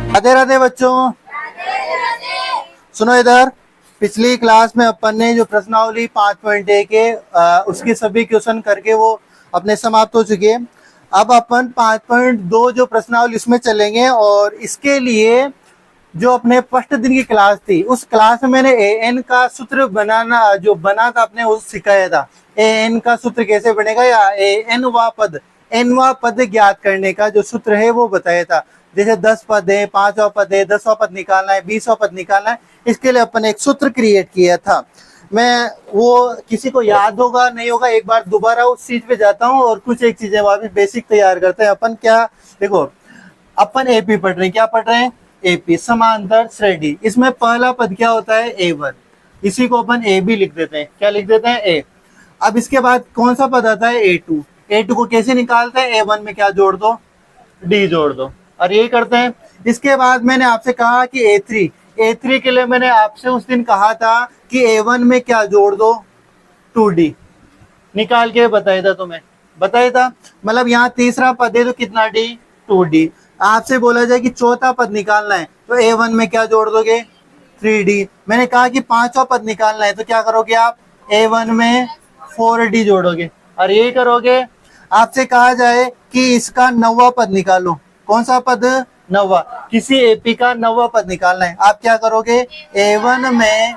राधे राधे बच्चों, सुनो इधर। पिछली क्लास में अपन ने जो प्रश्नावली 5.1 के उसकी सभी क्वेश्चन करके वो अपने समाप्त हो चुके हैं। अब अपन 5.2 जो प्रश्नावली उसमें चलेंगे और इसके लिए जो अपने फर्स्ट दिन की क्लास थी उस क्लास में मैंने एन का सूत्र बनाना जो बना था अपने उस सिखाया था। एन का सूत्र कैसे बनेगा या एन वा पद ज्ञात करने का जो सूत्र है वो बताया था। जैसे 10 पद है, 5वां पद है, 10वां पद निकालना है, 20वां पद निकालना है, इसके लिए अपन एक सूत्र क्रिएट किया था। मैं वो किसी को याद होगा नहीं होगा, एक बार दोबारा उस चीज पे जाता हूँ और कुछ एक चीजें वहां भी बेसिक तैयार करते हैं अपन। क्या देखो, अपन एपी पढ़ रहे हैं, क्या पढ़ रहे हैं? एपी समांतर श्रेणी। इसमें पहला पद क्या होता है? A1, इसी को अपन ए बी लिख देते हैं। क्या लिख देते हैं? ए। अब इसके बाद कौन सा पद आता है? A2। A2 को कैसे निकालते हैं? A1 में क्या जोड़ दो? D जोड़ दो, और यही करते हैं। इसके बाद मैंने आपसे कहा कि A3 के लिए मैंने आपसे उस दिन कहा था कि A1 में क्या जोड़ दो? 2D निकाल के बताया था तुम्हें, बताया था। मतलब यहाँ तीसरा पद है तो कितना D? 2D। आपसे बोला जाए कि चौथा पद निकालना है तो A1 में क्या जोड़ दोगे? 3D। मैंने कहा कि पांचवा पद निकालना है तो क्या करोगे आप? A1 में 4D जोड़ोगे, और यही करोगे। आपसे कहा जाए कि इसका 9वां पद निकालो, कौन सा पद? 9वां। किसी एपी का 9वां पद निकालना है, आप क्या करोगे? A1 में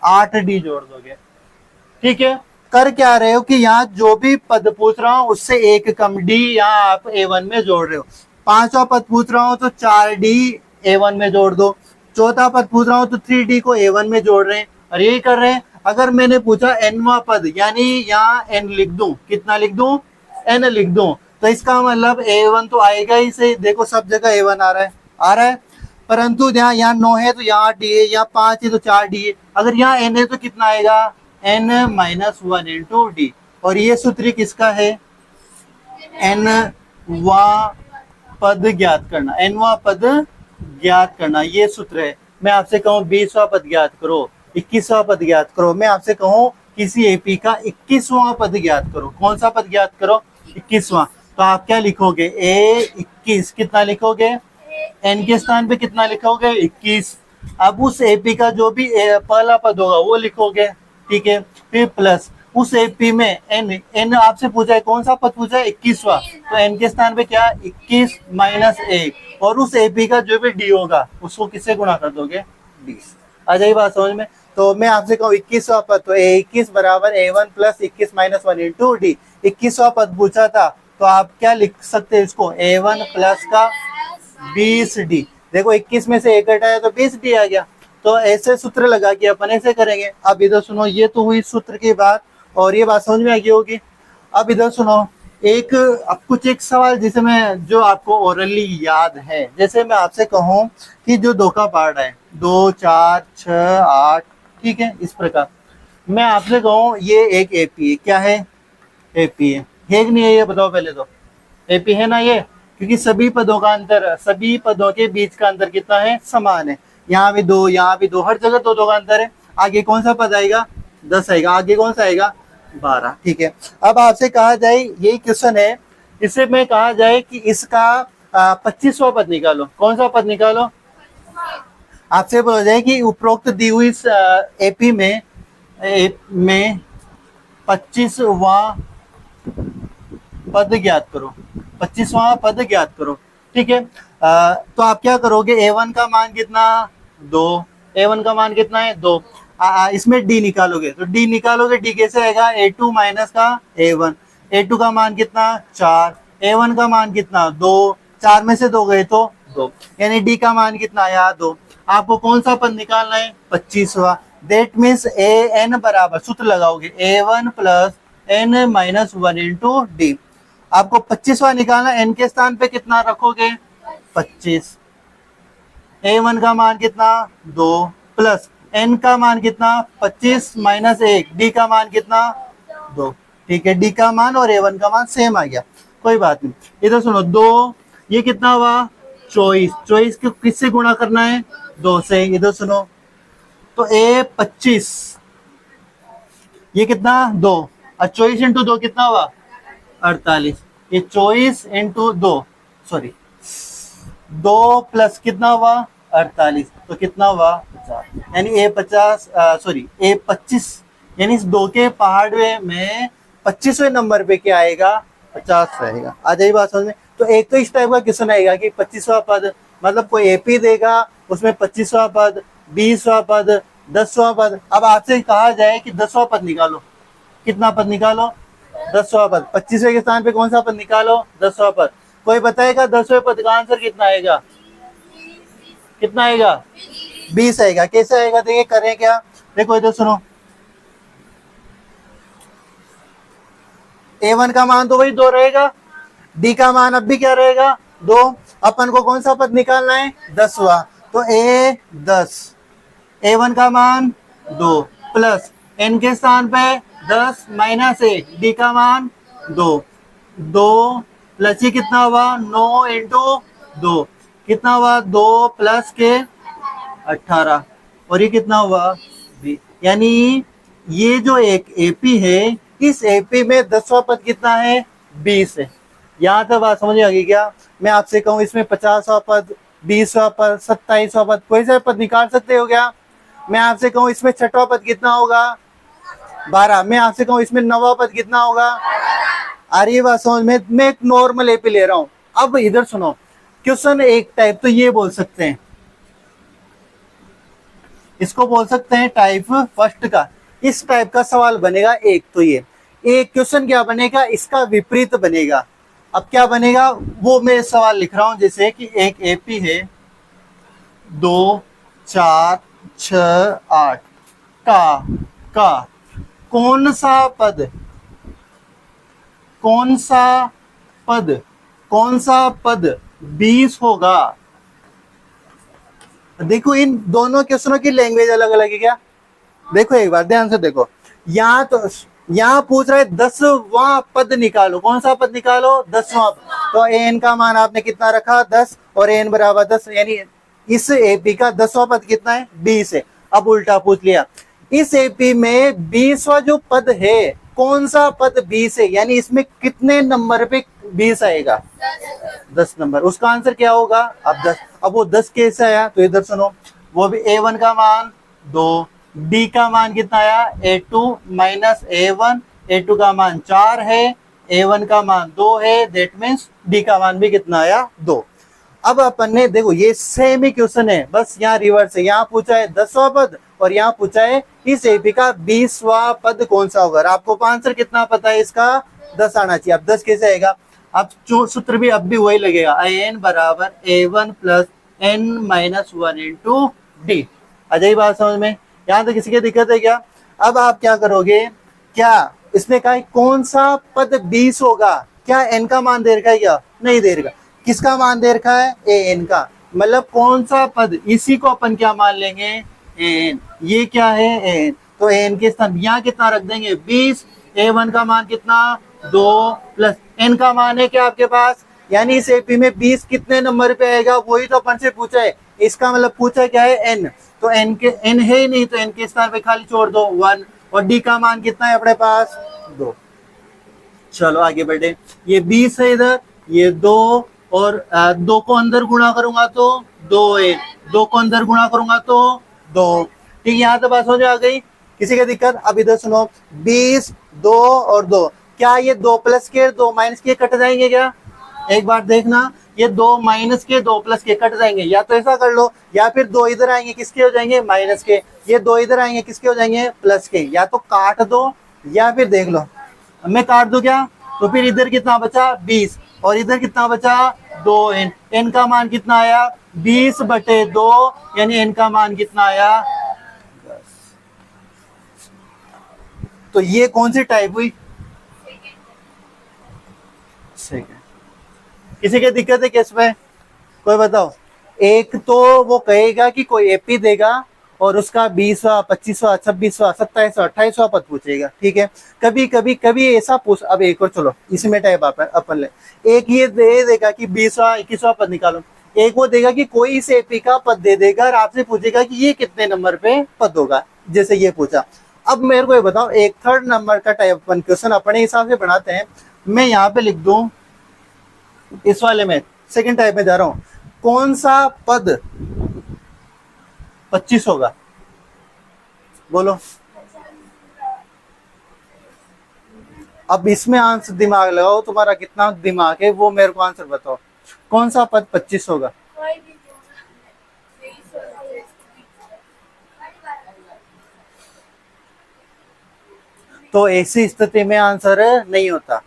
8D जोड़ दोगे। ठीक है, कर क्या रहे हो कि यहाँ जो भी पद पूछ रहा हूँ उससे एक कम D यहाँ आप A1 में जोड़ रहे हो। पांचवा पद पूछ रहा हूँ तो 4D A1 में जोड़ दो। चौथा पद पूछ रहा हूँ तो 3D को A1 में जोड़ रहे हैं, और यही कर रहे हैं। अगर मैंने पूछा nवां पद, यानी यहाँ n लिख दूं, कितना लिख दूं? n लिख दूं, तो इसका मतलब A1 तो आएगा ही सही। देखो सब जगह A1 आ रहा है, परंतु यहाँ 9 है तो यहाँ D है, यहाँ 5 है तो 4D है। अगर यहाँ n है तो कितना आएगा? n-1 into D। और ये सूत्र किसका है? nवां पद ज्ञात करना, nवां पद ज्ञात करना, ये सूत्र है। मैं आपसे कहूँ 20वां पद ज्ञात करो, 21वां पद ज्ञात करो, मैं आपसे कहूँ किसी एपी का 21वां पद ज्ञात करो, कौन सा पद ज्ञात करो? 21वां। तो आप क्या लिखोगे? A21 कितना लिखोगे? n के स्थान पे कितना लिखोगे? 21। अब उस एपी का जो भी पहला पद होगा वो लिखोगे, ठीक है। फिर प्लस उस एपी में n आपसे पूछा है, कौन सा पद पूछा है? 21वां, तो n के स्थान पे क्या? 21 माइनस 1, और उस एपी का जो भी डी होगा उसको किससे गुणा कर दोगे? 20। आ जाएगी बात समझ में? तो मैं आपसे कहूँ 21वां पद, तो A21 बराबर A1 plus 21 minus 1 into D. 21वां पद पूछा था तो आप क्या लिख सकते हैं इसको? A1 प्लस का 20D। देखो 21 में से 1 हटाया तो 20D आ गया। तो ऐसे सूत्र लगा के अपन ऐसे करेंगे। अब इधर सुनो, ये तो हुई सूत्र की बात, और ये बात समझ में आ गई होगी। अब इधर सुनो, अब कुछ एक सवाल जिसे मैं जो आपको ओरली याद है, जैसे मैं आपसे कहूँ कि जो 2 का पार्ट है 2, 4, 6, 8, ठीक है, इस प्रकार मैं आपसे कहूँ ये एक एपी है। क्या है? एपी है कि नहीं है? ये बताओ पहले तो। एपी है ना ये, क्योंकि सभी पदों का अंतर, सभी पदों के बीच का अंतर कितना है? समान है। यहाँ भी 2, यहाँ भी 2, हर जगह 2 का अंतर है। आगे कौन सा पद आएगा? 10 आएगा। आगे कौन सा आएगा? 12। ठीक है। अब आपसे कहा जाए, यही क्वेश्चन है, इससे मैं कहा जाए कि इसका 25वां पद निकालो, कौन सा पद निकालो? आपसे बोला जाए कि उपरोक्त दी हुई एपी में 25वां पद ज्ञात करो, 25वां पद ज्ञात करो, ठीक है। तो आप क्या करोगे? A1 का मान कितना? 2। A1 का मान कितना है? 2। इसमें D निकालोगे, तो D निकालोगे, D कैसे आएगा? A2 माइनस का A1। A2 का मान कितना? 4। A1 का मान कितना? 2। 4 में से 2 गए तो 2, यानी D का मान कितना आया? 2। आपको कौन सा पद निकालना है? 25वां। दैट मीन्स AN बराबर, सूत्र लगाओगे A1 plus N minus 1 into D। आपको 25वां निकालना, n के स्थान पे कितना रखोगे? 25। A1 का मान कितना? 2 प्लस n का मान कितना? 25 माइनस 1, D का मान कितना? 2। ठीक है, D का मान और A1 का मान सेम आ गया, कोई बात नहीं। इधर सुनो, 2 ये कितना हुआ? 24। 24 को किससे गुणा करना है? 2 से। इधर सुनो, तो A25 ये कितना? 2, और 24 इंटू 2 कितना हुआ? 48। ये 24 इंटू 2, सॉरी 2 प्लस कितना हुआ 48, तो कितना हुआ 50, यानी ए 25, यानी इस 2 के पहाड़वे में 25वें नंबर पे क्या आएगा 50 रहेगा। आ जाइए बात समझ में। तो एक तो इस टाइप का क्वेश्चन आएगा कि 25वां पद, मतलब कोई एपी देगा उसमें 25वां पद, 20वां पद, 10वां पद। अब आपसे कहा जाए कि 10वां पद निकालो, कितना पद निकालो 10वां पद, 25वें के स्थान पे कौन सा पद निकालो 10वां पद। कोई बताएगा 10वें पद का आंसर कितना आएगा, कितना आएगा 20 आएगा। कैसे आएगा देखिए, करें क्या, देखो इधर सुनो, A1 का मान तो वही 2 रहेगा, D का मान अब भी क्या रहेगा 2। अपन को कौन सा पद निकालना है 10वां, तो A 10, A1 का मान 2 प्लस N के स्थान पे 10 माइनस A, D का मान 2, 2 प्लस ये कितना हुआ 9 इंटू 2, कितना हुआ 2 प्लस के 18, और ये कितना हुआ 20। यानी ये जो एक एपी है, इस एपी में 10वां पद कितना है 20 है। यहाँ तक बात समझ में आ गई क्या। मैं आपसे कहूँ इसमें 50वां पद, 20वां पद, 27वां पद, कोई सा पद निकाल सकते हो क्या। मैं आपसे कहूँ इसमें 6वां पद कितना होगा 12, मैं आपसे कहूँ इसमें 9वां पद कितना होगा। आ रही है बात समझ में। मैं एक नॉर्मल एपी ले रहा हूँ। अब इधर सुनो, क्वेश्चन एक टाइप तो ये बोल सकते हैं, इसको बोल सकते हैं टाइप फर्स्ट का। इस टाइप का सवाल बनेगा एक, तो ये एक क्वेश्चन क्या बनेगा, इसका विपरीत बनेगा। अब क्या बनेगा वो मैं सवाल लिख रहा हूं, जैसे कि एक एपी है 2 4 6 8 का कौन सा पद, कौन सा पद, कौन सा पद 20 होगा। देखो इन दोनों क्वेश्चनों की लैंग्वेज अलग अलग है क्या। देखो एक बार ध्यान से देखो, यहाँ तो यहाँ पूछ रहा है 10वां पद निकालो, कौन सा पद निकालो 10वां। तो एन का मान आपने कितना रखा 10, और एन बराबर 10, यानी इस एपी का 10वां पद कितना है 20 है। अब उल्टा पूछ लिया, इस एपी में 20वां जो पद है कौन सा पद 20 है, यानी इसमें कितने नंबर पे 20 आएगा 10 नंबर। उसका आंसर क्या होगा अब 10। अब वो 10 कैसे आया, तो इधर सुनो, वो भी A1 का मान 2, D का मान कितना आया A2 माइनस A1, A2 का मान 4 है, A1 का मान 2 है, दैट मीन्स D का मान भी कितना आया 2। अब अपन ने देखो ये सेम ही क्वेश्चन है, बस यहाँ रिवर्स है। यहाँ पूछा है 10वां पद और यहाँ पूछा है इस एपी का 20वां पद कौन सा होगा। आपको आंसर कितना पता है इसका 10 आना चाहिए। अब 10 कैसे आएगा, अब सूत्र भी अब भी वही लगेगा, an बराबर A1 plus n minus 1 into D. आ जाइए बात समझ में, यहाँ तो किसी की दिक्कत है क्या। अब आप क्या करोगे, क्या इसने कहा कौन सा पद 20 होगा, क्या n का मान दे रखा है क्या, नहीं दे रखा। किसका मान दे रखा है an का, मतलब कौन सा पद, इसी को अपन क्या मान लेंगे an। ये क्या है an, तो an के स्थान यहाँ कितना रख देंगे 20, A1 का मान कितना 2 प्लस n का मान है क्या आपके पास, यानी इस एपी में 20 कितने नंबर पे आएगा, वही तो अपन से पूछा है। इसका मतलब पूछा क्या है n, तो n के n है ही नहीं, तो n के स्थान पे खाली छोड़ दो 1, और d का मान कितना है अपने पास 2। चलो आगे बढ़े, ये 20 है इधर, ये 2 और 2 को अंदर गुणा करूंगा तो 2 2 को अंदर गुणा करूंगा तो 2। ठीक है, यहाँ तो बात समझ आ गई, किसी का दिक्कत। अब इधर सुनो, 20 2 और 2, क्या ये 2 प्लस के 2 माइनस के कट जाएंगे क्या, एक बार देखना, ये 2 माइनस के 2 प्लस के कट जाएंगे। या तो ऐसा कर लो, या फिर 2 इधर आएंगे किसके हो जाएंगे माइनस के, ये 2 इधर आएंगे किसके हो जाएंगे प्लस के। या तो काट दो या फिर देख लो, मैं काट दूं क्या, तो फिर इधर कितना बचा 20 और इधर कितना बचा 2n, n का मान कितना आया 20/2, यानी n का मान कितना आया 10। तो ये कौन सी टाइप हुई, सेकंड। किसी की दिक्कत है किस में, कोई बताओ। एक तो वो कहेगा कि कोई एपी देगा और उसका 20वां 25वां 26वां 27वां 28वां पद पूछेगा, ठीक है। कभी कभी कभी ऐसा पूछ, अब एक और चलो इसमें टाइप अपन ले, एक ये दे देगा कि 20वां 21वां पद निकालो, एक वो देगा कि कोई इस एपी का पद दे देगा और आपसे पूछेगा कि ये कितने नंबर पे पद होगा, जैसे ये पूछा। अब मेरे को ये बताओ, एक थर्ड नंबर का टाइप अपन क्वेश्चन अपने हिसाब से बनाते हैं। मैं यहाँ पे लिख दूं, इस वाले में सेकंड टाइप में जा रहा हूँ, कौन सा पद 25 होगा? बोलो। अब इसमें आंसर दिमाग लगाओ, तुम्हारा कितना दिमाग है वो मेरे को आंसर बताओ। कौन सा पद 25 होगा? तो ऐसी स्थिति में आंसर नहीं होता,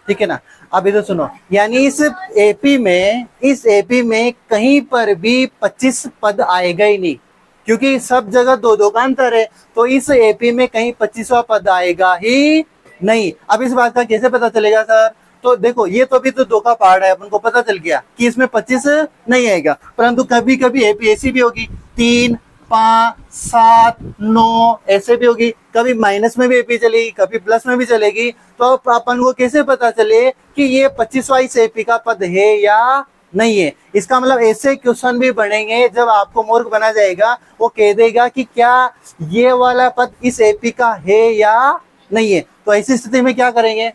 ठीक है ना। अब इधर सुनो, यानी इस एपी में कहीं पर भी 25 पद आएगा ही नहीं, क्योंकि सब जगह दो दो का अंतर है। तो इस एपी में कहीं 25वां पद आएगा ही नहीं। अब इस बात का कैसे पता चलेगा सर? तो देखो, ये तो अभी तो दो का पार्ट है, अपन को पता चल गया कि इसमें 25 नहीं आएगा, परंतु कभी कभी एपी ऐसी भी होगी 3, 5, 7, 9 ऐसे भी होगी, कभी माइनस में भी एपी चलेगी, कभी प्लस में भी चलेगी। तो अपन को कैसे पता चले कि ये 25वां इस एपी का पद है या नहीं है? इसका मतलब ऐसे क्वेश्चन भी बनेंगे जब आपको मूर्ख बना जाएगा, वो कह देगा कि क्या ये वाला पद इस एपी का है या नहीं है। तो ऐसी स्थिति में क्या करेंगे?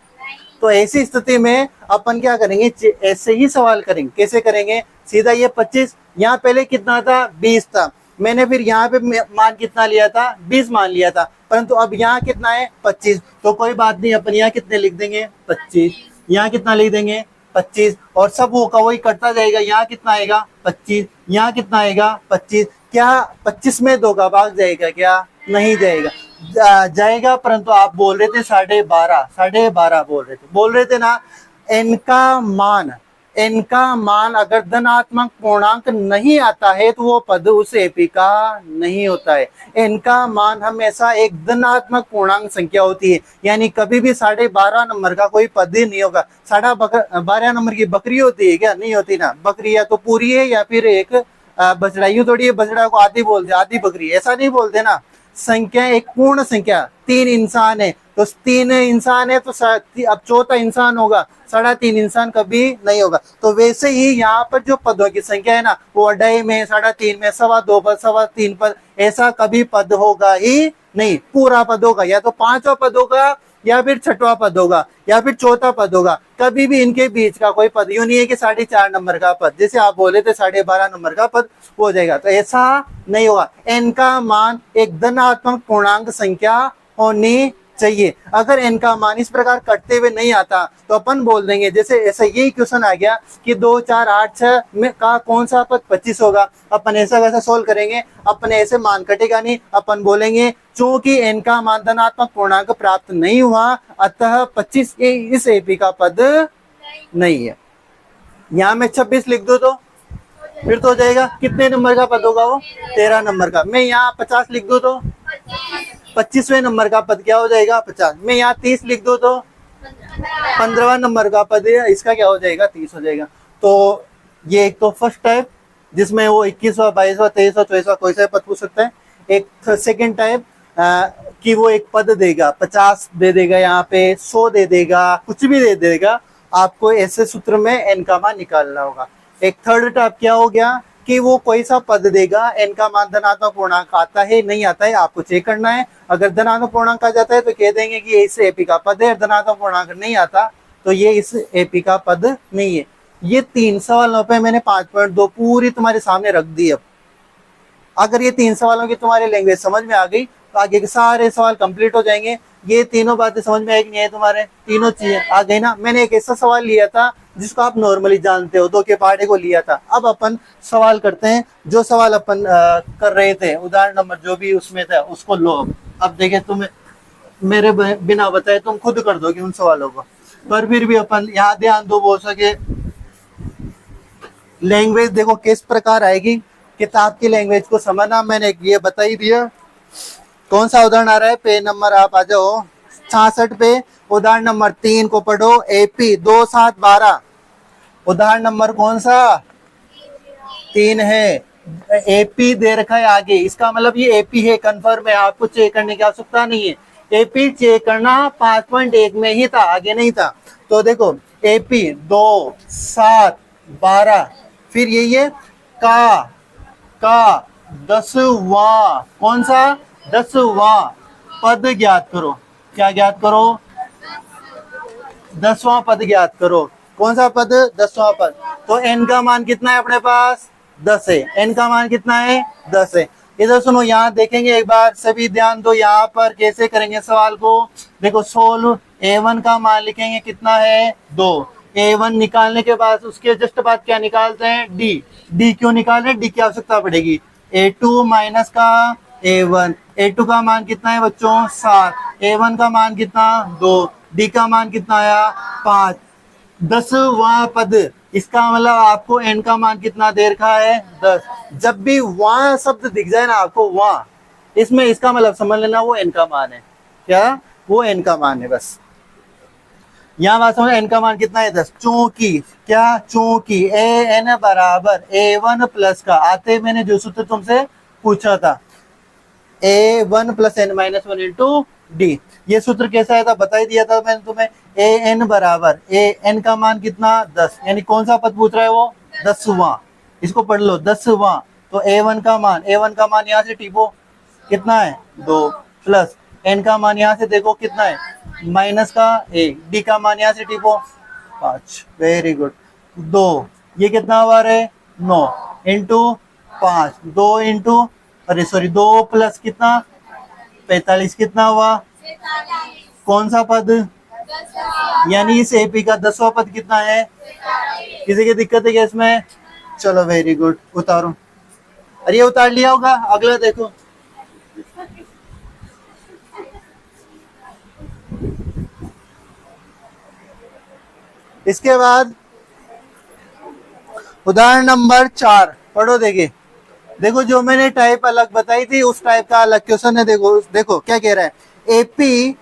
तो ऐसी स्थिति में अपन क्या करेंगे, ऐसे ही सवाल करेंगे। कैसे करेंगे? सीधा ये 25, यहाँ पहले कितना था? 20 था, मैंने फिर यहाँ पे मान कितना लिया था? 20 मान लिया था, परंतु अब यहाँ कितना है? 25। तो कोई बात नहीं, अपन यहाँ कितने लिख देंगे? 25। यहाँ कितना लिख देंगे? 25। और सब वो का वही कटता जाएगा। यहाँ कितना आएगा? 25। यहाँ कितना आएगा? 25। क्या 25 में 2 का भाग जाएगा क्या? नहीं जाएगा। जाएगा, परंतु आप बोल रहे थे 12.5 बोल रहे थे ना। एन का मान अगर धनात्मक पूर्णांक नहीं आता है तो वो पद उस एपी का नहीं होता है। एन का मान हमेशा एक धनात्मक पूर्णांक संख्या होती है, यानी कभी भी 12.5 नंबर का कोई पद ही नहीं होगा। 12.5 नंबर की बकरी होती है क्या? नहीं होती ना। बकरी या तो पूरी है या फिर एक बछड़ा। यूं थोड़ी है बछड़ा को आधी बोलते, आधी बकरी, ऐसा नहीं बोलते ना। संख्या एक पूर्ण संख्या। 3 इंसान है तो 3 इंसान है, तो अब चौथा इंसान होगा, 3.5 इंसान कभी नहीं होगा। तो वैसे ही यहाँ पर जो पदों की संख्या है ना, वो 2.5 में, 3.5 में, 2.25 पद, 3.25 पद, ऐसा कभी पद होगा ही नहीं। पूरा पद होगा, या तो 5वां पद होगा, या फिर 6वां पद होगा, या फिर 4था पद होगा। कभी भी इनके बीच का कोई पद यूं नहीं है कि 4.5 नंबर का पद, जैसे आप बोले थे 12.5 नंबर का पद हो जाएगा, तो ऐसा नहीं होगा। एन का मान एक धनात्मक पूर्णांक संख्या होनी चाहिए। अगर एन का मान इस प्रकार कटते हुए नहीं आता तो अपन बोल देंगे, जैसे ऐसा यही क्वेश्चन आ गया कि 2, 4, 8, 6 में का कौन सा पद 25 होगा। अपन ऐसा वैसा सोल्व करेंगे, अपन ऐसे मान कटेगा नहीं। अपन बोलेंगे चूंकि एन का मान धनात्मक पूर्णांक प्राप्त नहीं हुआ, अतः 25 इस एपी का पद नहीं है। यहाँ में 26 लिख दो तो फिर तो हो जाएगा। कितने नंबर का पद होगा वो? 13 नंबर का। मैं यहाँ 50 लिख दो तो 25वें नंबर का पद क्या हो जाएगा? 50। मैं यहाँ 30 लिख दो तो 15वां नंबर का पद है, इसका क्या हो जाएगा? 30 हो जाएगा। तो ये एक तो फर्स्ट टाइप जिसमें वो 21वां, 22वां, 23वां, 24वां कोई सा पद पूछ सकता है। एक सेकेंड टाइप कि वो एक पद देगा, 50 दे देगा, यहाँ पे 100 दे देगा, कुछ भी दे देगा। आपको ऐसे सूत्र में एन का मान निकालना होगा। एक थर्ड टाइप क्या हो गया कि वो कोई सा पद देगा, एन का मान धनात्मक पूर्णांक आता है नहीं आता है, आपको चेक करना है। अगर धनात्मक पूर्णांक आ जाता है तो कह देंगे कि ये इस एपी का पद है, धनात्मक पूर्णांक नहीं आता तो ये इस एपी का पद नहीं है। ये 3 सवालों पे मैंने 5.2 पूरी तुम्हारे सामने रख दी। अब अगर ये 3 सवालों की तुम्हारी लैंग्वेज समझ में आ गई तो आगे के सारे सवाल कंप्लीट हो जाएंगे। ये तीनों बातें समझ में आई कि नहीं है? तुम्हारे तीनों चीजें आ गई ना। मैंने एक ऐसा सवाल लिया था जिसको आप नॉर्मली जानते हो, 2 के पहाड़े को लिया था। अब अपन सवाल करते हैं, जो सवाल अपन कर रहे थे, उदाहरण नंबर जो भी उसमें था उसको लो। अब देखे, तुम मेरे बिना बताए तुम खुद कर दोगे उन सवालों को, पर फिर भी अपन यहाँ ध्यान दो। हो सके लैंग्वेज देखो किस प्रकार आएगी, किताब की लैंग्वेज को समझना मैंने ये बता ही दिया। कौन सा उदाहरण आ रहा है? पेज नंबर आप आ जाओ 66 पे। उदाहरण नंबर 3 को पढ़ो, एपी 2, 7, 12। उदाहरण नंबर कौन सा? 3 है। एपी दे रखा है आगे, इसका मतलब ये एपी है, कंफर्म है, आपको चेक करने की आवश्यकता नहीं है। एपी चेक करना 5.1 में ही था, आगे नहीं था। तो देखो एपी 2, 7, 12, फिर यही है का 10वां, कौन सा? 10वां पद ज्ञात करो। क्या ज्ञात करो? 10वां पद ज्ञात करो। कौन सा पद? 10वां पद। तो n का मान कितना है अपने पास 10 है। n का मान कितना है 10 है। इधर सुनो, यहाँ देखेंगे एक बार, सभी ध्यान दो, यहाँ पर कैसे करेंगे सवाल को। देखो सोल्व, a1 का मान लिखेंगे कितना है 2। a1 निकालने के बाद उसके जस्ट बाद क्या निकालते हैं d। d क्यों निकाल रहे हैं, d की आवश्यकता पड़ेगी। a2 माइनस का a1, a2 का मान कितना है बच्चों 7, a1 का मान कितना 2, d का मान कितना आया 5। 10वां पद, इसका मतलब आपको n का मान कितना दे रखा है 10। जब भी वहां शब्द दिख जाए ना आपको वहां, इसमें इसका मतलब समझ लेना वो n का मान है। क्या, वो n का मान है बस। यहाँ बात समझ, n का मान कितना है 10। चूंकि क्या, चूंकि ए एन बराबर a1 प्लस का, आते मैंने जो सूत्र तुमसे पूछा था, a1 plus n minus 1 into D. ये सूत्र कैसा आया था बता ही दिया था मैंने तुम्हें। ए एन बराबर एन का मान कितना 10, यानी कौन सा पद पूछ रहा है वो 10वां। इसको पढ़ लो 10वां। तो a1 का मान, a1 का मान यहाँ से टिपो कितना है 2, प्लस n का मान यहाँ से देखो कितना है माइनस का 1, d का मान यहाँ से टिपो 5। Very good. 2, ये कितना हुआ रे 9 इंटू 5, 2 इंटू, अरे सॉरी 2 प्लस कितना 45, कितना हुआ कौन सा पद, यानी इस एपी का 10वां पद कितना है। किसी की दिक्कत है क्या इसमें? चलो वेरी गुड, उतारो। अरे ये उतार लिया होगा, अगला देखो। इसके बाद उदाहरण नंबर 4 पढ़ो। देखिए, देखो जो मैंने टाइप अलग बताई थी उस टाइप का अलग क्वेश्चन है। देखो देखो क्या कह रहा है। एपी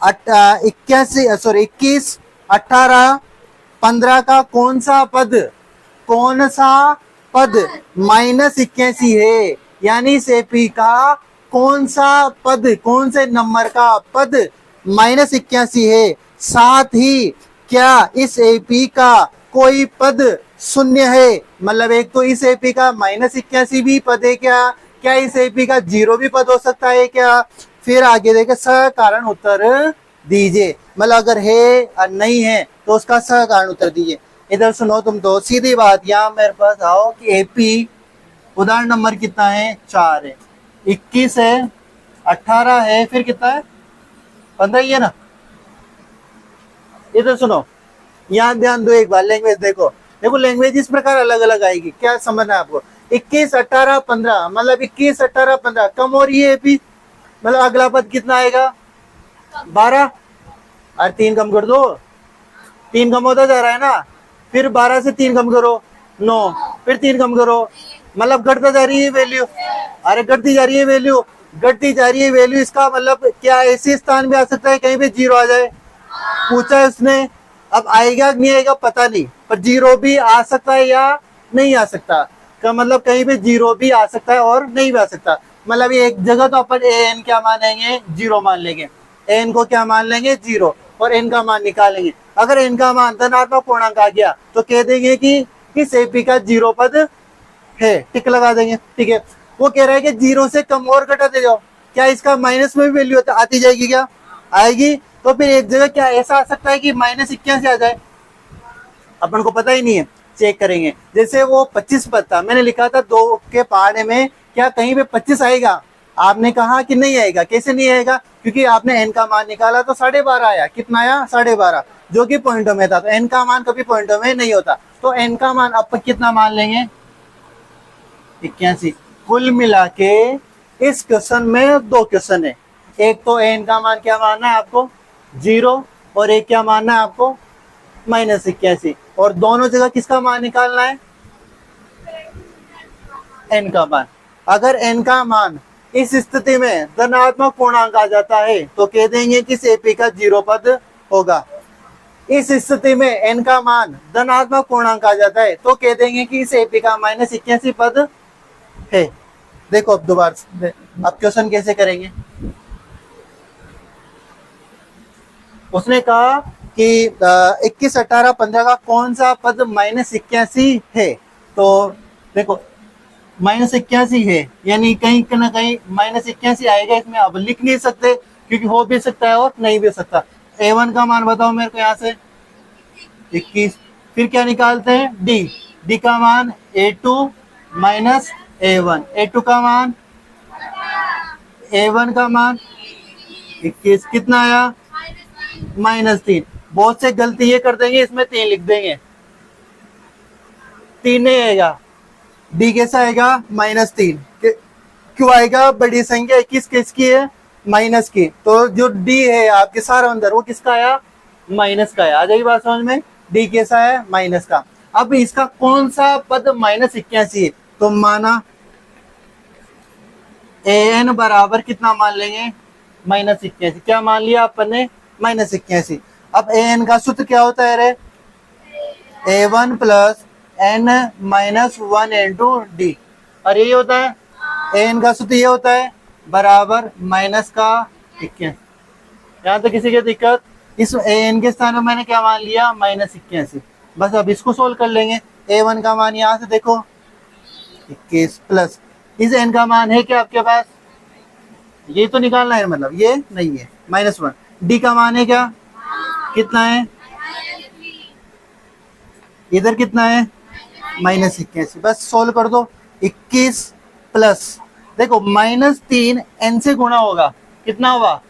21, 18, 15 का कौन सा पद, कौन सा पद -81 है, यानी इस एपी का कौन सा पद, कौन से नंबर का पद -81 है। साथ ही क्या इस एपी का कोई पद शून्य है, मतलब एक तो इस एपी का -81 भी पद है क्या, क्या इस एपी का 0 भी पद हो सकता है क्या। फिर आगे देखे सकारण उत्तर दीजिए, मतलब अगर है और नहीं है तो उसका सकारण उत्तर दीजिए। इधर सुनो तुम तो, सीधी बात, यहाँ मेरे पास आओ कि एपी उदाहरण नंबर कितना है 4 है, 21 है, 18 है, फिर कितना है 15 ही है ना। इधर सुनो, यहाँ ध्यान दो एक बार, लैंग्वेज देखो। देखो लैंग्वेज इस प्रकार अलग अलग आएगी, क्या समझना है आपको। 21, 18, 15, मतलब 21, 18, 15 कम हो रही है एपी, मतलब अगला पद कितना आएगा 12, और 3 कम कर दो, 3 कम होता जा रहा है ना। फिर 12 से 3 कम करो 9, फिर 3 कम करो, मतलब घटता जा रही है वैल्यू। अरे घटती जा रही है वैल्यू, घटती जा रही है वैल्यू। इसका मतलब क्या ऐसे स्थान भी आ सकता है कहीं पे 0 आ जाए, पूछा है उसने। अब आएगा नहीं आएगा पता नहीं, पर 0 भी आ सकता है या नहीं आ सकता, का मतलब कहीं पे 0 भी आ सकता है और नहीं भी आ सकता। मतलब ये एक जगह तो अपन एन क्या मानेंगे 0 मान लेंगे, एन को क्या मान लेंगे 0, और एन का मान निकालेंगे। अगर एन का मान धनात्मक पूर्णांक आ गया तो कह देंगे कि इस एपी का 0 पद है, टिक लगा देंगे। ठीक है, वो कह रहा है कि 0 से कम और घटाते जाओ, क्या इसका माइनस में भी वैल्यू आती जाएगी, क्या आएगी। तो फिर एक जगह क्या ऐसा आ सकता है कि -81 आ जाए, अपन को पता ही नहीं है, चेक करेंगे। जैसे वो 25 पद था, मैंने लिखा था 2 के पहाड़े में, क्या कहीं पे 25 आएगा, आपने कहा कि नहीं आएगा। कैसे नहीं आएगा, क्योंकि आपने एन का मान निकाला तो 12.5 आया, कितना आया 12.5, जो कि पॉइंटों में था। तो एन का मान कभी पॉइंटों में नहीं होता, तो एन का मान अब कितना मान लेंगे 81। कुल मिला के इस क्वेश्चन में 2 क्वेश्चन है, एक तो एन का मान क्या मानना है आपको 0, और एक क्या मानना है आपको -81, और दोनों जगह किसका मान निकालना है एन का मान। अगर एन का मान इस स्थिति में धनात्मक पूर्णांक आ जाता है तो कह देंगे कि एपी का 0 पद होगा। इस स्थिति में एन का मान धनात्मक पूर्णांक आ जाता है तो कह देंगे कि इस एपी का -81 पद है। देखो अब दोबारा, अब क्वेश्चन कैसे करेंगे। उसने कहा कि 21, 18, 15 का कौन सा पद -81 है, तो देखो -81 है, यानी कहीं ना कहीं -81 आएगा इसमें। अब लिख नहीं सकते क्योंकि हो भी सकता है और नहीं भी सकता। a1 का मान बताओ मेरे को यहाँ से 21, फिर क्या निकालते हैं, डी। डी का मान A2 माइनस A1, A2 का मान, A1 का मान 21, कितना आया -3। बहुत से गलती ये कर देंगे, इसमें 3 लिख देंगे, 3 नहीं आएगा, डी कैसा आएगा -3। क्यों आएगा, बड़ी संख्या 21 किसकी है, माइनस की, तो जो डी है आपके सारा अंदर वो किसका आया, माइनस का है। आ जाएगी बात समझ में, डी कैसा है, माइनस का। अब इसका कौन सा पद -81 है, तो माना an बराबर कितना मान लेंगे, -81। क्या मान लिया अपन ने, -81। अब an का सूत्र क्या होता है रे, A1 plus n minus 1 into D. और यही होता है an का सूत्र, ये होता है बराबर माइनस का 81। यहाँ तो किसी की दिक्कत, इस an के स्थान में मैंने क्या मान लिया, -81। बस अब इसको सोल्व कर लेंगे। A1 का मान यहाँ से देखो 21 प्लस इस n का मान है क्या आपके पास, ये तो निकालना है, मतलब ये नहीं है, -1। डी का मान है क्या, कितना है, इधर कितना है, -81। बस सोल्व कर दो। 21 प्लस देखो -3 n से गुणा होगा, कितना होगा,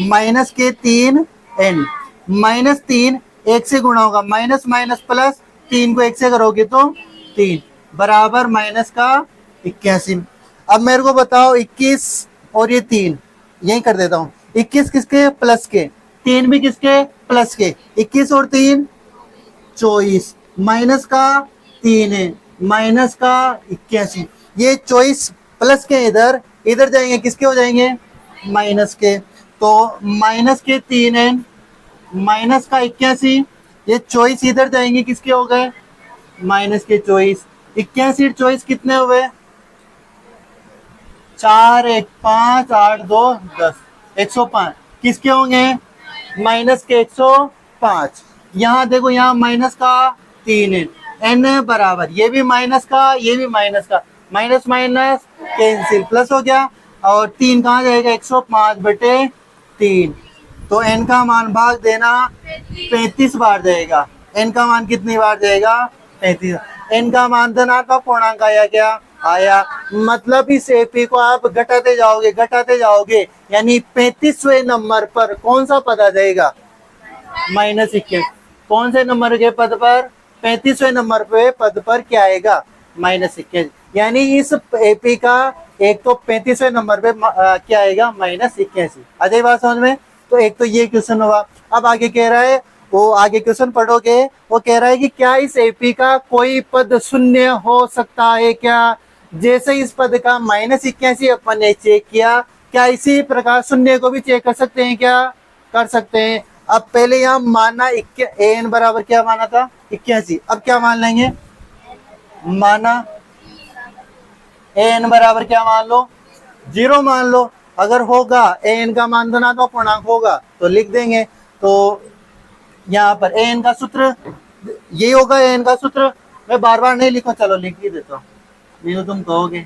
-3 n, -3 1 से गुणा होगा, माइनस माइनस प्लस, 3 को 1 से करोगे तो 3 बराबर -81। अब मेरे को बताओ 21 और ये 3 यही कर देता हूँ, 21 किसके, प्लस के, 3 भी किसके, प्लस के, 21 और 3 24, माइनस का 3 है, माइनस का 81। ये 24 प्लस के इधर इधर जाएंगे, किसके हो जाएंगे, माइनस के, तो माइनस के 3n माइनस का 81, ये 24 इधर जाएंगे, किसके हो गए, माइनस के 24। 81 24 कितने हुए, 4 1 5 8 2 10, 105 किसके होंगे, माइनस के 105। यहाँ देखो, यहाँ माइनस का 3 है, n बराबर, ये भी माइनस का, ये भी माइनस का, माइनस माइनस कैंसिल, प्लस हो गया, और 3 कहाँ जाएगा, 105/3। तो n का मान भाग देना 35 बार जाएगा। n का मान कितनी बार जाएगा, 35। n का मान धनात्मक पूर्णांक आया क्या, आया। मतलब इस एपी को आप घटाते जाओगे, यानी 35वें नंबर पर कौन सा पद आ जाएगा, -21। कौन से नंबर के पद पर, 35वें नंबर पे पद पर क्या आएगा, -21। यानी इस एपी का एक तो 35वें नंबर पे क्या आएगा, -81। आ जाए बात समझ में। तो एक तो ये क्वेश्चन हुआ। अब आगे कह रहा है, वो आगे क्वेश्चन पढ़ोगे, वो कह रहा है कि क्या इस एपी का कोई पद शून्य हो सकता है क्या। जैसे इस पद का -81 अपन ने चेक किया, क्या इसी प्रकार शून्य को भी चेक कर सकते हैं क्या, कर सकते हैं। अब पहले यहाँ माना an बराबर क्या माना था, 81। अब क्या मान लेंगे, माना an बराबर क्या मान लो, 0 मान लो। अगर होगा an का मान धनात्मक पूर्णांक होगा तो लिख देंगे। तो यहाँ पर an का सूत्र ये होगा, an का सूत्र मैं बार बार नहीं लिखूं, चलो लिख ही देता हूँ, नहीं तो तुम कहोगे,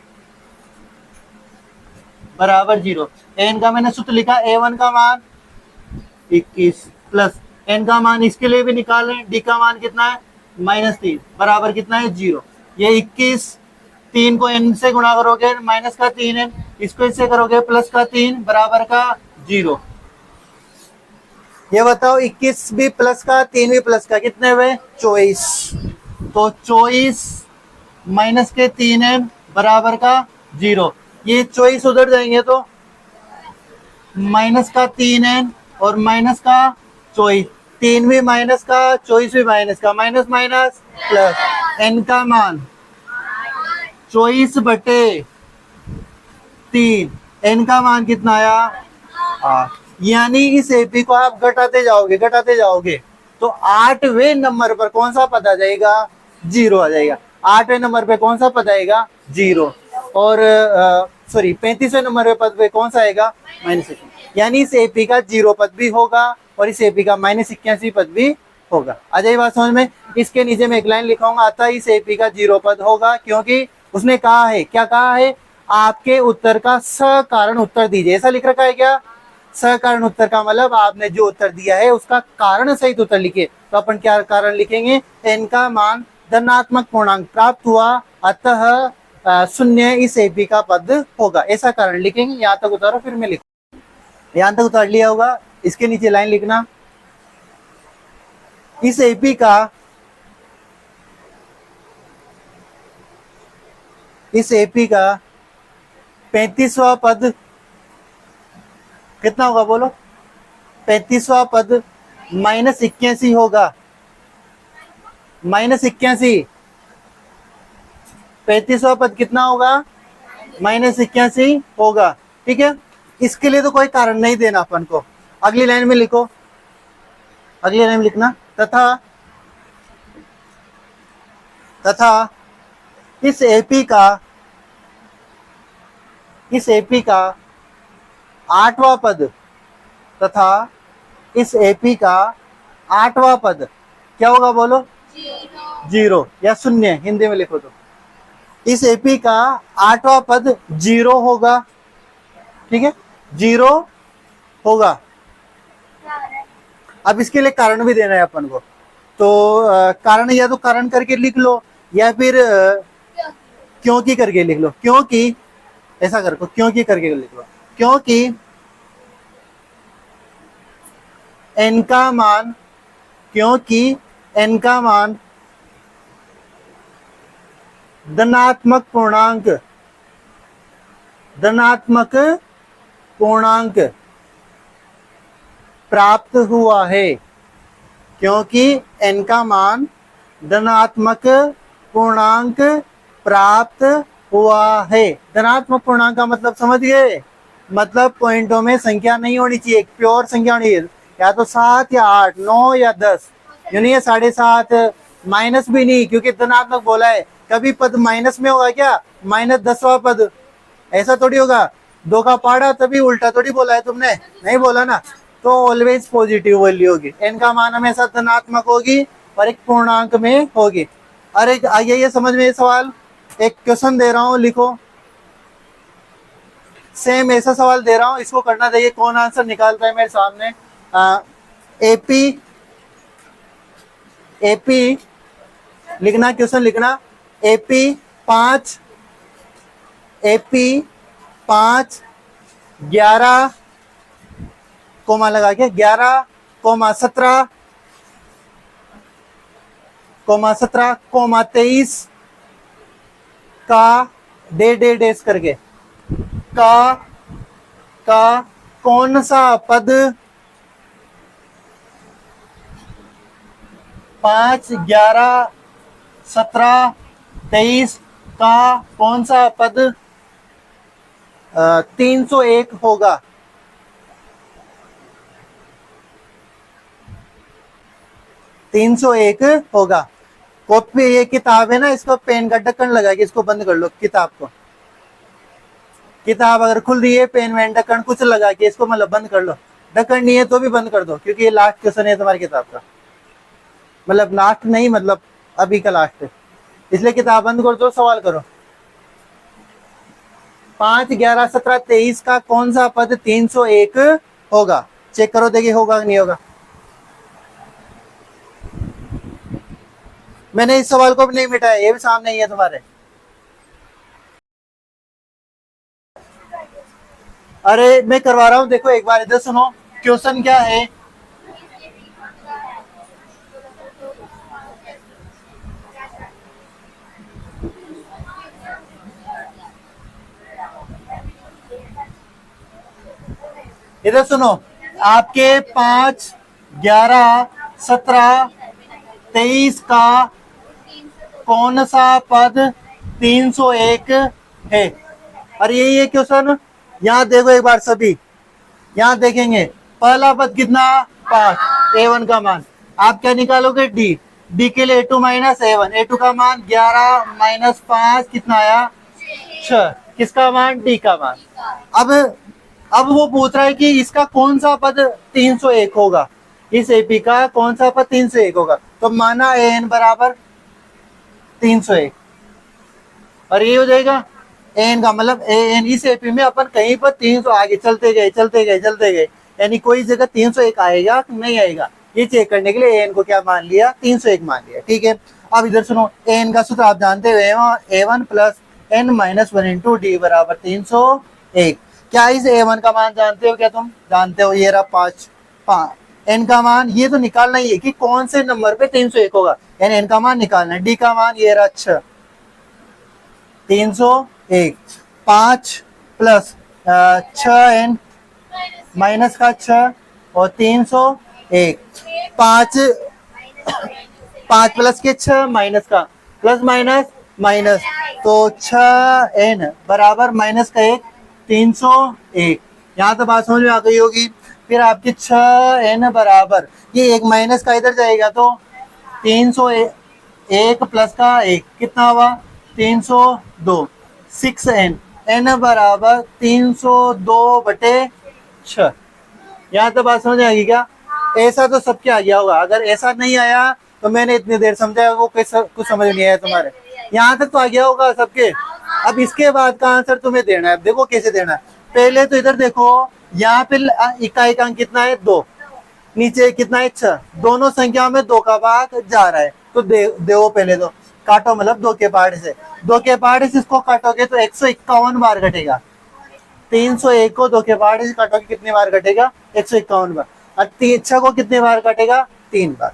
बराबर 0। n का मैंने सूत्र लिखा, a1 का मान 21 प्लस n का मान इसके लिए भी निकाल लें, d का मान कितना है, -3 बराबर कितना है, 0। ये 21, 3 को n से गुणा करोगे, माइनस का 3n, इसको इससे करोगे प्लस का 3 बराबर का 0। ये बताओ 21 भी प्लस का, 3 भी प्लस का, कितने हुए, 24। तो 24 माइनस के 3n बराबर का 0। ये 24 उधर जाएंगे तो माइनस का 3n और माइनस का 24, 3 भी माइनस का, 24 भी माइनस का, माइनस माइनस प्लस, n का मान 24/3, n का मान कितना आया, 8। यानी इस एपी को आप घटाते जाओगे तो 8वें नंबर पर कौन सा पद आ जाएगा, 0 आ जाएगा। 8वें नंबर पे कौन सा पद आएगा, 0। और सॉरी 35वें नंबर पे पद पे कौन सा आएगा, -81। यानी इस एपी का 0 पद भी होगा और इस एपी का -81 पद भी होगा। आ जाए बात समझ में। इसके नीचे में एक लाइन लिखाऊंगा, अतः इस एपी का 0 पद होगा, क्योंकि उसने कहा है, क्या कहा है, आपके उत्तर का सकारण उत्तर दीजिए, ऐसा लिख रखा है क्या, सकारण उत्तर का मतलब आपने जो उत्तर दिया है उसका कारण सहित उत्तर लिखिए। तो अपन क्या कारण लिखेंगे, n का मान धनात्मक पूर्णांक प्राप्त हुआ, अतः शून्य इस एपी का पद होगा, ऐसा कारण लिखेंगे। यहाँ तक उतारो, फिर मैं लिखूं। यहाँ तक उतार लिया होगा, इसके नीचे लाइन लिखना, इस एपी का इस एपी का 35वां पद कितना होगा बोलो, 35वां पद -81 होगा, -81। 35वां पद कितना होगा, -81 होगा, ठीक है। इसके लिए तो कोई कारण नहीं देना अपन को। अगली लाइन में लिखो, अगली लाइन में लिखना, तथा इस एपी का 8वां पद, तथा इस एपी का 8वां पद क्या होगा बोलो, 0 या शून्य, हिंदी में लिखो तो इस एपी का 8वां पद 0 होगा, ठीक है, 0 होगा। अब इसके लिए कारण भी देना है अपन को, तो कारण या तो कारण करके लिख लो, या फिर क्योंकि करके लिख लो। क्योंकि ऐसा करो, क्योंकि करके लिख लो, क्योंकि n का मान, क्योंकि n का मान धनात्मक पूर्णांक प्राप्त हुआ है, क्योंकि n का मान धनात्मक पूर्णांक प्राप्त हुआ है। धनात्मक पूर्णांक का मतलब समझ गए, मतलब पॉइंटों में संख्या नहीं होनी चाहिए, एक प्योर संख्या होनी चाहिए, या तो 7 या 8, 9 या 10, यानी 7.5, माइनस भी नहीं, क्योंकि धनात्मक बोला है। कभी पद माइनस में होगा क्या, -10वां पद, ऐसा थोड़ी होगा। 2 का पहाड़ा तभी उल्टा थोड़ी बोला है तुमने, नहीं बोला ना। तो ऑलवेज पॉजिटिव वैल्यू होगी, n का मान हमेशा धनात्मक होगी और एक पूर्णांक में होगी। अरे आइए ये समझ में ये सवाल, एक क्वेश्चन दे रहा हूं, लिखो, सेम ऐसा सवाल दे रहा हूं, इसको करना चाहिए, कौन आंसर निकालता है मेरे सामने। एपी लिखना, क्वेश्चन लिखना, एपी 5 11 कोमा लगा के 11, 17, 23 का डेस करके का कौन सा पद 5, 11, 17, 23 का कौन सा पद 301 होगा। होगा। कॉपी, ये किताब है ना, इसको पेन का ढक्कन लगा के इसको बंद कर लो, किताब को। किताब अगर खुल रही है, पेन में ढक्कन कुछ लगा के इसको मतलब बंद कर लो। ढक्कन नहीं है तो भी बंद कर दो, क्योंकि ये लास्ट क्वेश्चन है तुम्हारी किताब का, मतलब लास्ट नहीं, मतलब अभी का लास्ट है, इसलिए किताब बंद कर दो, सवाल करो। 5, 11, 17, 23 का कौन सा पद 301 होगा, चेक करो, देखिए होगा कि नहीं होगा। मैंने इस सवाल को भी नहीं मिटाया, ये भी सामने ही है तुम्हारे। अरे मैं करवा रहा हूं, देखो एक बार इधर सुनो, क्वेश्चन क्या है। इधर सुनो, आपके 5, 11, 17, 23 का कौन सा पद 301 है। और यही है क्वेश्चन। यहाँ देखो एक बार सभी, यहाँ देखेंगे पहला पद कितना 5, A1 का मान आप क्या निकालोगे, D के लिए A2 माइनस A1, A2 का मान 11 माइनस 5 कितना आया 6, किसका मान, D का मान। अब वो पूछ रहा है कि इसका कौन सा पद 301 होगा, इस एपी का कौन सा पद 301 होगा। तो माना AN बराबर 301, और ये हो जाएगा AN का मतलब AN, इस एपी में अपन कहीं पर 300 आगे चलते गए, यानी कोई जगह 301 आएगा कि नहीं आएगा, ये चेक करने के लिए an को क्या मान लिया, 301 मान लिया। ठीक है, अब इधर सुनो, an का सूत्र आप जानते हो, a1 plus n minus 1 into D बराबर 301। क्या इस a1 का मान जानते हो, क्या तुम जानते हो, ये रहा 5 n का मान, ये तो निकालना ही है कि कौन से नंबर पे 301 होगा, यानी n का मान निकालना है। d का मान ये रहा 6, 301, 5 प्लस 6n माइनस का 6 और 301, 5 प्लस के 6 माइनस का प्लस माइनस माइनस, तो 6n बराबर माइनस का 1, 301। यहाँ तो बात समझ में आ गई होगी। फिर आपकी 6n बराबर ये एक माइनस का इधर जाएगा तो 301 प्लस का 1 कितना हुआ, 302, 6n, n बराबर 302/6। यहाँ तो बात समझ आएगी क्या, ऐसा तो सबके आ गया होगा, अगर ऐसा नहीं आया तो मैंने इतनी देर समझाया वो कुछ समझ नहीं आया तुम्हारे, यहाँ तक तो आ गया होगा सबके। अब इसके बाद का आंसर तुम्हें देना है, देखो कैसे देना है। पहले तो इधर देखो, यहाँ पे इकाई का अंक कितना है 2, नीचे कितना है 6, दोनों संख्याओं में 2 का भाग जा रहा है, तो देखो पहले तो काटो, मतलब 2 के पार्ट से, 2 के पार्ट से इसको काटोगे तो 151 बार घटेगा। 301 को 2 के पार्ट से काटोगे कितनी बार घटेगा, 151 बार। और 6 को कितने बार कटेगा, 3 बार।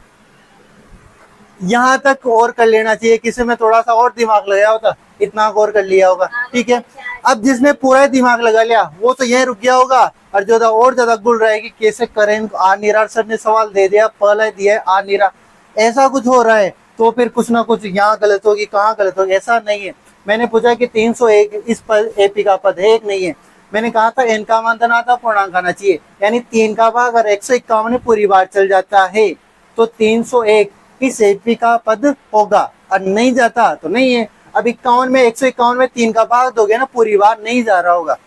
यहाँ तक और कर लेना चाहिए, किसी में थोड़ा सा और दिमाग लगाया होता इतना और कर लिया होगा। ठीक है, अब जिसने पूरा दिमाग लगा लिया वो तो यह रुक गया होगा, और जो और ज्यादा गुल रहेगी कैसे करें, आ नहीं रहा, सर ने सवाल दे दिया, पहला दिया आ नहीं रहा, ऐसा कुछ हो रहा है तो फिर कुछ ना कुछ यहाँ गलत होगी, कहाँ गलत होगी, ऐसा नहीं है। मैंने पूछा कि 301 इस पद एपी का पद है एक नहीं है, मैंने कहा था n का मान धनात्मक था, पूर्णांक आना चाहिए, यानी 3 का भाग अगर 151 में पूरी बार चल जाता है तो 301 इस एपी का पद होगा, और नहीं जाता तो नहीं है। अब 51 में 151 में 3 का भाग दोगे ना, पूरी बार नहीं जा रहा होगा,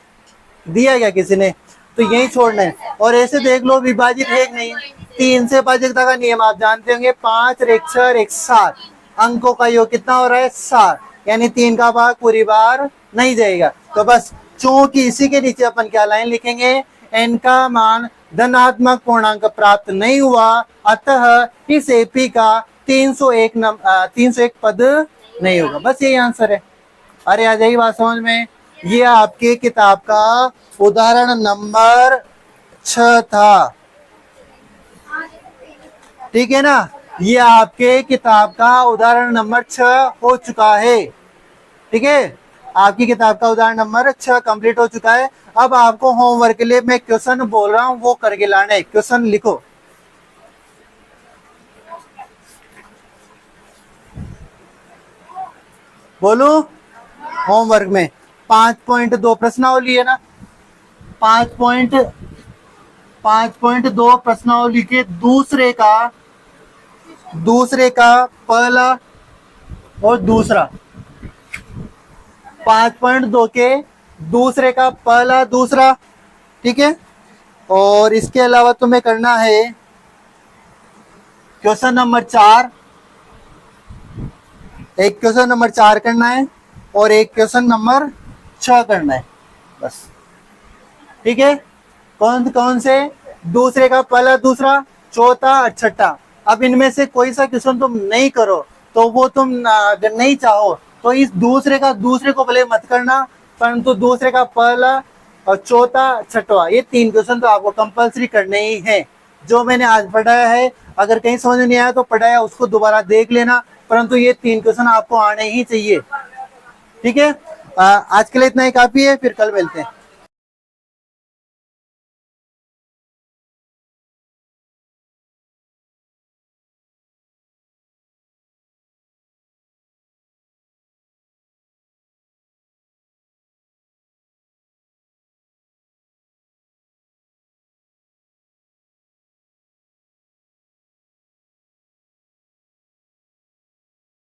दिया गया किसी ने, तो यही छोड़ना है। और ऐसे देख लो विभाजित है कि नहीं, 3 से भाजकता का नियम आप जानते होंगे, 5 और 1 6 और 1 7, अंकों का योग कितना हो रहा है 7, यानी 3 का भाग पूरी बार नहीं जाएगा। तो बस चूंकि इसी के नीचे अपन क्या लाइन लिखेंगे, n का मान धनात्मक पूर्णांक प्राप्त नहीं हुआ, अतः इस एपी का 301 पद नहीं होगा, बस यही आंसर है। अरे आ जाइए बात समझ में। ये आपके किताब का उदाहरण नंबर 6 था, ठीक है ना, ये आपके किताब का उदाहरण नंबर 6 हो चुका है। ठीक है, आपकी किताब का उदाहरण नंबर 6 कंप्लीट हो चुका है। अब आपको होमवर्क के लिए मैं क्वेश्चन बोल रहा हूं, वो करके लाना है। क्वेश्चन लिखो, बोलो। होमवर्क में 5.2 प्रश्नावली है ना, 5.2 प्रश्नावली के दूसरे का पहला और दूसरा, 5.2 के दूसरे का पहला दूसरा, ठीक है। और इसके अलावा तुम्हें करना है क्वेश्चन नंबर 4, एक क्वेश्चन नंबर 4 करना है और एक क्वेश्चन नंबर 6 करना है, बस। ठीक है, कौन कौन से, दूसरे का पहला दूसरा, चौथा और छठा। अब इनमें से कोई सा क्वेश्चन तुम नहीं करो तो वो तुम अगर नहीं चाहो तो इस दूसरे को भले मत करना, परंतु दूसरे का पहला और चौथा छठवा ये 3 क्वेश्चन तो आपको कंपलसरी करने ही है। जो मैंने आज पढ़ाया है, अगर कहीं समझ नहीं आया तो पढ़ाया उसको दोबारा देख लेना, परंतु ये 3 क्वेश्चन आपको आने ही चाहिए। ठीक है, आज के लिए इतना ही काफी है, फिर कल मिलते हैं।